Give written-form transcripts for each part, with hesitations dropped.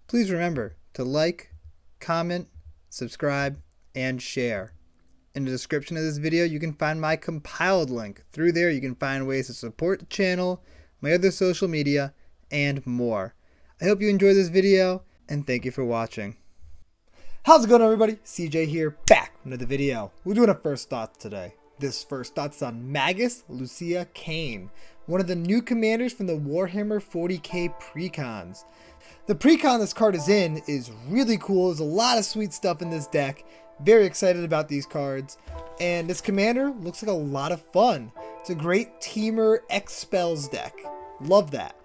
Please remember to like, comment, subscribe, and share. In the description of this video, you can find my compiled link. Through there, you can find ways to support the channel, my other social media, and more. I hope you enjoyed this video, and thank you for watching. How's it going, everybody? CJ here, back with another video. We're doing a first thoughts today. This first thoughts is on Magus Lucea Kane, one of the new commanders from the Warhammer 40k precons. The precon this card is in is really cool. There's a lot of sweet stuff in this deck. Very excited about these cards. And this commander looks like a lot of fun. It's a great Temur X spells deck. Love that.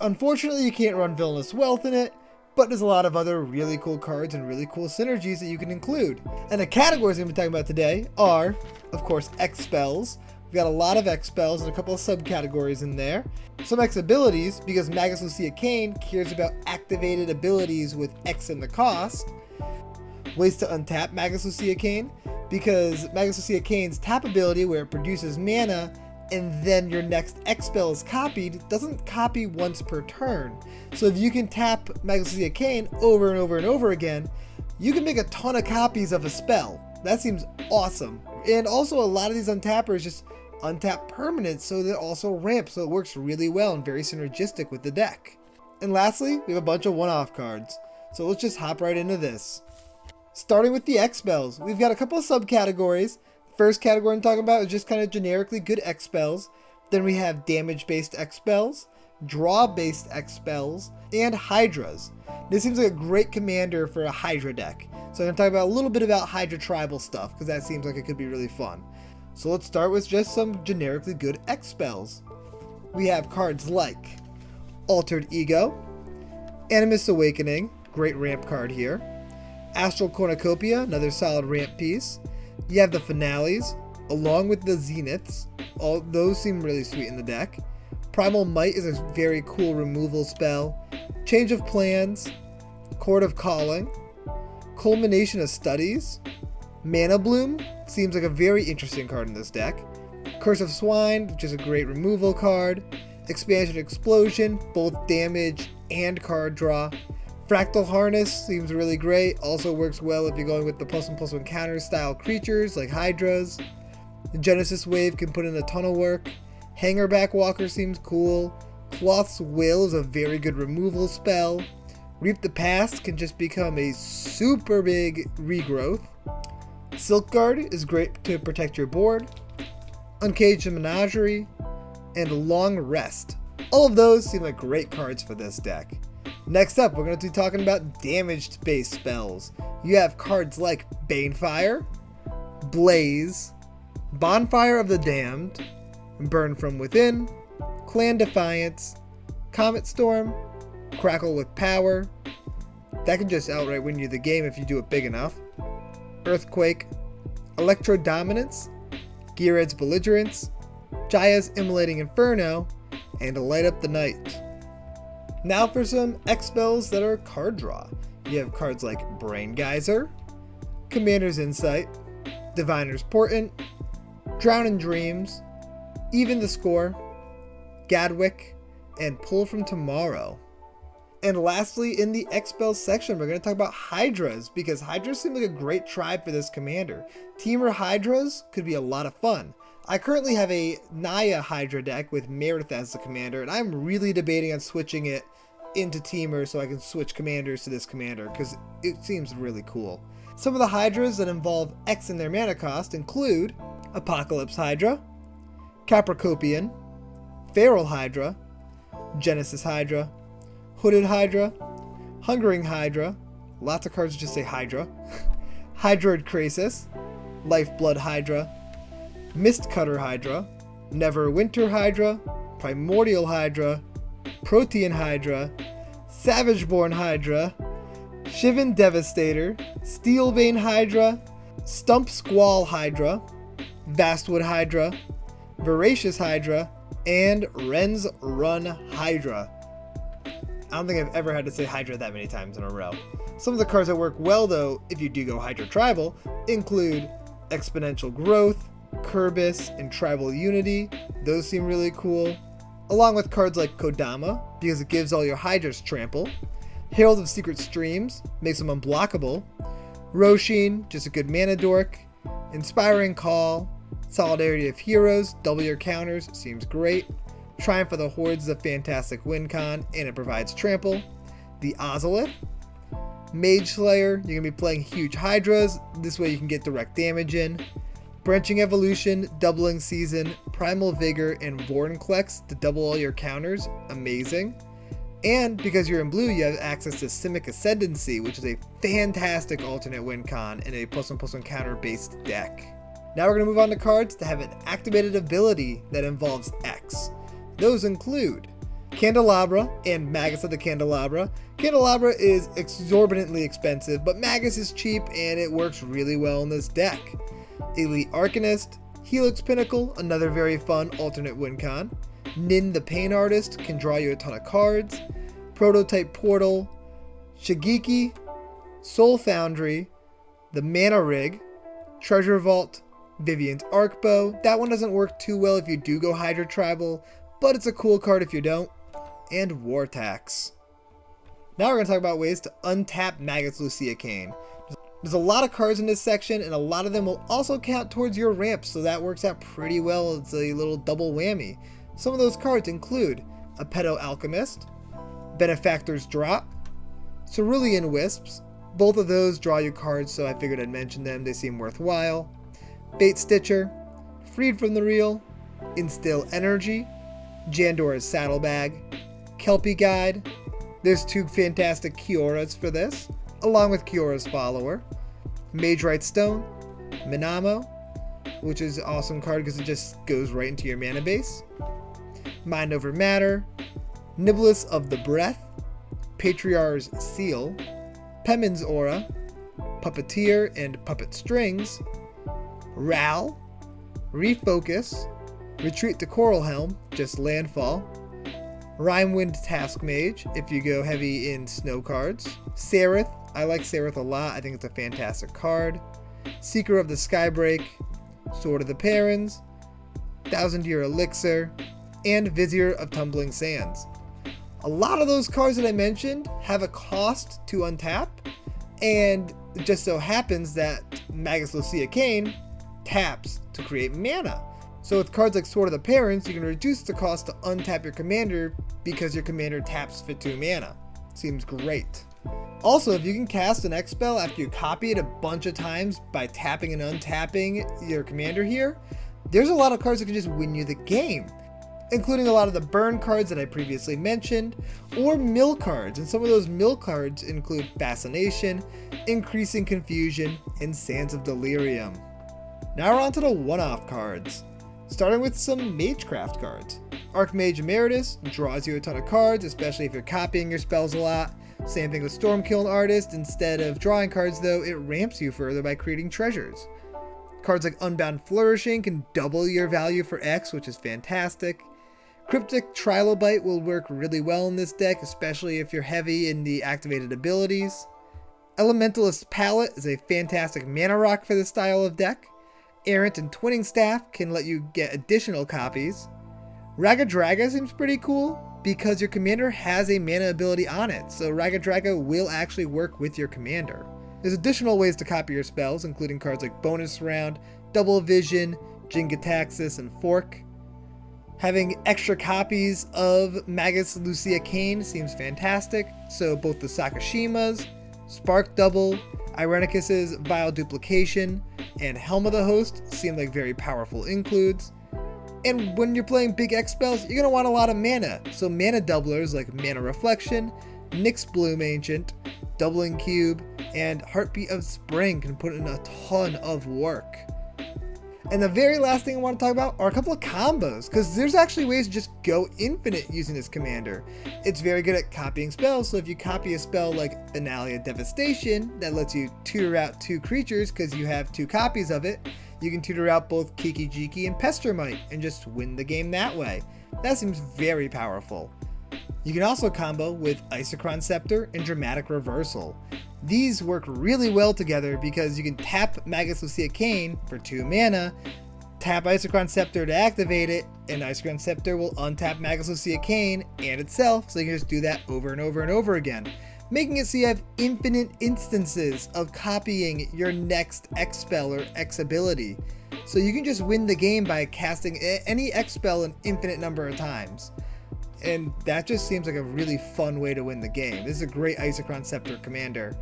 Unfortunately, you can't run Villainous Wealth in it, but there's a lot of other really cool cards and really cool synergies that you can include. And the categories we're going to be talking about today are, of course, X spells. We've got a lot of X spells and a couple of subcategories in there. Some X abilities, because Magus Lucea Kane cares about activated abilities with X in the cost. Ways to untap Magus Lucea Kane, because Magus Lucea Kane's tap ability, where it produces mana and then your next X spell is copied, doesn't copy once per turn. So if you can tap Magus Lucea Kane over and over and over again, you can make a ton of copies of a spell. That seems awesome. And also a lot of these untappers just untap permanents, so they also ramp, so it works really well and very synergistic with the deck. And lastly, we have a bunch of one-off cards. So let's just hop right into this. Starting with the X spells, we've got a couple of subcategories. First category I'm talking about is just kind of generically good X spells. Then we have damage-based X spells, draw-based X spells, and Hydras. This seems like a great commander for a Hydra deck. So I'm going to talk about a little bit about Hydra tribal stuff, because that seems like it could be really fun. So let's start with just some generically good X spells. We have cards like Altered Ego, Animus Awakening, great ramp card here. Astral Cornucopia, another solid ramp piece. You have the Finales, along with the Zeniths. All those seem really sweet in the deck. Primal Might is a very cool removal spell. Change of Plans, Court of Calling, Culmination of Studies, Mana Bloom seems like a very interesting card in this deck. Curse of Swine, which is a great removal card. Expansion Explosion, both damage and card draw. Fractal Harness seems really great. Also works well if you're going with the +1/+1 counter style creatures like Hydras. The Genesis Wave can put in a ton of work. Hangerback Walker seems cool. Cloth's Will is a very good removal spell. Reap the Past can just become a super big regrowth. Silk Guard is great to protect your board. Uncaged Menagerie, and Long Rest. All of those seem like great cards for this deck. Next up, we're going to be talking about damage-based spells. You have cards like Banefire, Blaze, Bonfire of the Damned, Burn from Within, Clan Defiance, Comet Storm, Crackle with Power. That can just outright win you the game if you do it big enough. Earthquake, Electro Dominance, Geared's Belligerence, Jaya's Immolating Inferno, and Light Up the Night. Now for some X spells that are card draw. You have cards like Brain Geyser, Commander's Insight, Diviner's Portent, Drown in Dreams, Even the Score, Gadwick, and Pull from Tomorrow. And lastly, in the X spells section, we're going to talk about Hydras, because Hydras seem like a great tribe for this commander. Temur Hydras could be a lot of fun. I currently have a Naya Hydra deck with Meredith as the commander, and I'm really debating on switching it into Temur so I can switch commanders to this commander, because it seems really cool. Some of the Hydras that involve X in their mana cost include Apocalypse Hydra, Capricopian, Feral Hydra, Genesis Hydra, Hooded Hydra, Hungering Hydra, lots of cards just say Hydra, Hydroid Krasis, Lifeblood Hydra, Mistcutter Hydra, Neverwinter Hydra, Primordial Hydra, Protean Hydra, Savageborn Hydra, Shivan Devastator, Steelbane Hydra, Stump Squall Hydra, Vastwood Hydra, Voracious Hydra, and Ren's Run Hydra. I don't think I've ever had to say Hydra that many times in a row. Some of the cards that work well, though, if you do go Hydra Tribal, include Exponential Growth, Kerbis, and Tribal Unity. Those seem really cool. Along with cards like Kodama, because it gives all your Hydras trample. Herald of Secret Streams makes him unblockable. Roshin, just a good mana dork. Inspiring Call, Solidarity of Heroes, double your counters, seems great. Triumph of the Hordes is a fantastic win con, and it provides trample. The Ozolith, Mage Slayer, you're going to be playing huge Hydras, this way you can get direct damage in. Branching Evolution, Doubling Season, Primal Vigor, and Vorinclex to double all your counters, amazing. And because you're in blue, you have access to Simic Ascendancy, which is a fantastic alternate win con in a +1/+1 counter based deck. Now we're going to move on to cards that have an activated ability that involves X. Those include Candelabra and Magus of the Candelabra. Candelabra is exorbitantly expensive, but Magus is cheap and it works really well in this deck. Elite Arcanist, Helix Pinnacle, another very fun alternate win con. Nin the Pain Artist can draw you a ton of cards. Prototype Portal, Shigeki, Soul Foundry, the Mana Rig, Treasure Vault, Vivian's Arcbow. That one doesn't work too well if you do go Hydra Tribal, but it's a cool card if you don't. And War Tax. Now we're going to talk about ways to untap Magus Lucea Kane. There's a lot of cards in this section, and a lot of them will also count towards your ramp, so that works out pretty well. It's a little double whammy. Some of those cards include a Pedo Alchemist, Benefactor's Drop, Cerulean Wisps. Both of those draw you cards, so I figured I'd mention them. They seem worthwhile. Bait Stitcher, Freed from the Reel, Instill Energy, Jandora's Saddlebag, Kelpie Guide. There's two fantastic Kioras for this, along with Kiora's Follower. Mage Right Stone, Minamo, which is an awesome card because it just goes right into your mana base. Mind Over Matter, Niblis of the Breath, Patriarch's Seal, Pemin's Aura, Puppeteer and Puppet Strings, Ral, Refocus, Retreat to Coral Helm, just landfall, Rhymewind Taskmage if you go heavy in snow cards, Sereth, I like Sereth a lot, I think it's a fantastic card, Seeker of the Skybreak, Sword of the Perins, Thousand Year Elixir, and Vizier of Tumbling Sands. A lot of those cards that I mentioned have a cost to untap, and it just so happens that Magus Lucea Kane taps to create mana. So with cards like Sword of the Parents, you can reduce the cost to untap your commander because your commander taps for 2 mana. Seems great. Also, if you can cast an X spell after you copy it a bunch of times by tapping and untapping your commander here, there's a lot of cards that can just win you the game, including a lot of the burn cards that I previously mentioned, or mill cards, and some of those mill cards include Fascination, Increasing Confusion, and Sands of Delirium. Now we're on to the one-off cards, starting with some Magecraft cards. Archmage Emeritus draws you a ton of cards, especially if you're copying your spells a lot. Same thing with Stormkiln Artist, instead of drawing cards though, it ramps you further by creating treasures. Cards like Unbound Flourishing can double your value for X, which is fantastic. Cryptic Trilobite will work really well in this deck, especially if you're heavy in the activated abilities. Elementalist Palette is a fantastic mana rock for this style of deck. Errant and Twinning Staff can let you get additional copies. Ragadraga seems pretty cool because your commander has a mana ability on it, so Ragadraga will actually work with your commander. There's additional ways to copy your spells, including cards like Bonus Round, Double Vision, Jingataxis, and Fork. Having extra copies of Magus Lucea Kane seems fantastic, so both the Sakashimas, Spark Double, Irenicus's Vile Duplication, and Helm of the Host seem like very powerful includes. And when you're playing big X spells, you're going to want a lot of mana, so mana doublers like Mana Reflection, Nyx Bloom Ancient, Doubling Cube, and Heartbeat of Spring can put in a ton of work. And the very last thing I want to talk about are a couple of combos, because there's actually ways to just go infinite using this commander. It's very good at copying spells, so if you copy a spell like Finale of Devastation that lets you tutor out 2 creatures because you have 2 copies of it, you can tutor out both Kiki Jiki and Pestermite and just win the game that way. That seems very powerful. You can also combo with Isochron Scepter and Dramatic Reversal. These work really well together because you can tap Magus Lucea Kane for 2 mana, tap Isochron Scepter to activate it, and Isochron Scepter will untap Magus Lucea Kane and itself, so you can just do that over and over and over again. making it so you have infinite instances of copying your next X spell or X ability. So you can just win the game by casting any X spell an infinite number of times. And that just seems like a really fun way to win the game. This is a great Isochron Scepter commander.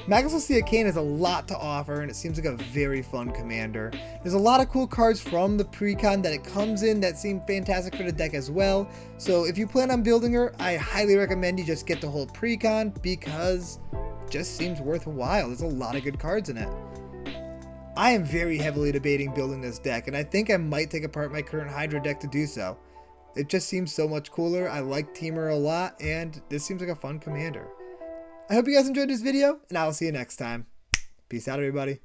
Magus Lucea Kane has a lot to offer, and it seems like a very fun commander. There's a lot of cool cards from the pre-con that it comes in that seem fantastic for the deck as well. So if you plan on building her, I highly recommend you just get the whole pre-con, because it just seems worthwhile. There's a lot of good cards in it. I am very heavily debating building this deck, and I think I might take apart my current Hydra deck to do so. It just seems so much cooler. I like Temur a lot, and this seems like a fun commander. I hope you guys enjoyed this video, and I will see you next time. Peace out, everybody.